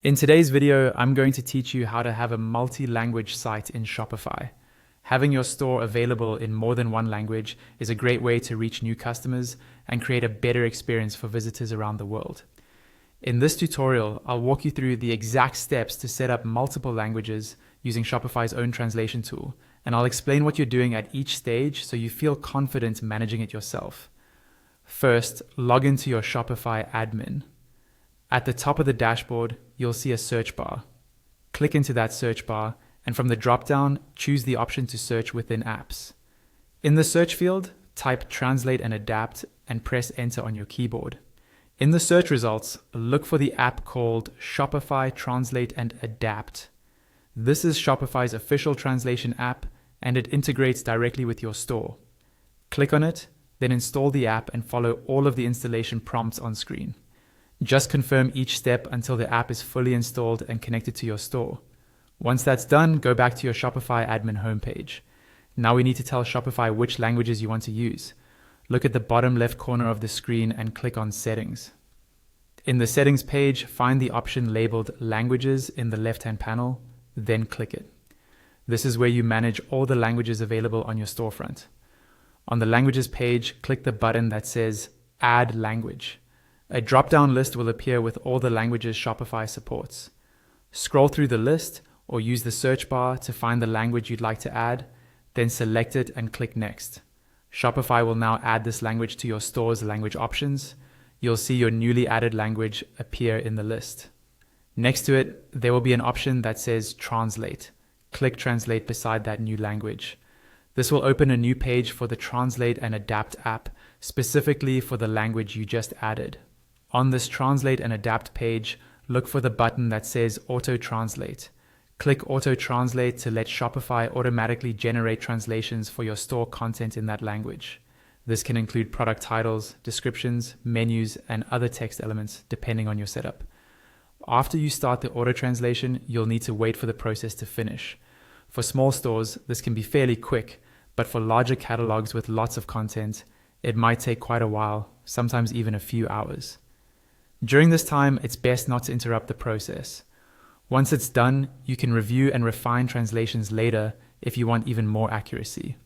In today's video, I'm going to teach you how to have a multi-language site in Shopify. Having your store available in more than one language is a great way to reach new customers and create a better experience for visitors around the world. In this tutorial, I'll walk you through the exact steps to set up multiple languages using Shopify's own translation tool, and I'll explain what you're doing at each stage so you feel confident managing it yourself. First, log into your Shopify admin. At the top of the dashboard, you'll see a search bar. Click into that search bar, and from the drop-down, choose the option to search within apps. In the search field, type Translate and Adapt and press Enter on your keyboard. In the search results, look for the app called Shopify Translate and Adapt. This is Shopify's official translation app, and it integrates directly with your store. Click on it, then install the app and follow all of the installation prompts on screen. Just confirm each step until the app is fully installed and connected to your store. Once that's done, go back to your Shopify admin homepage. Now we need to tell Shopify which languages you want to use. Look at the bottom left corner of the screen and click on Settings. In the Settings page, find the option labeled Languages in the left-hand panel, then click it. This is where you manage all the languages available on your storefront. On the Languages page, click the button that says Add Language. A drop-down list will appear with all the languages Shopify supports. Scroll through the list or use the search bar to find the language you'd like to add, then select it and click Next. Shopify will now add this language to your store's language options. You'll see your newly added language appear in the list. Next to it, there will be an option that says Translate. Click Translate beside that new language. This will open a new page for the Translate and Adapt app, specifically for the language you just added. On this Translate and Adapt page, look for the button that says Auto Translate. Click Auto Translate to let Shopify automatically generate translations for your store content in that language. This can include product titles, descriptions, menus, and other text elements depending on your setup. After you start the auto translation, you'll need to wait for the process to finish. For small stores, this can be fairly quick, but for larger catalogs with lots of content, it might take quite a while, sometimes even a few hours. During this time, it's best not to interrupt the process. Once it's done, you can review and refine translations later if you want even more accuracy.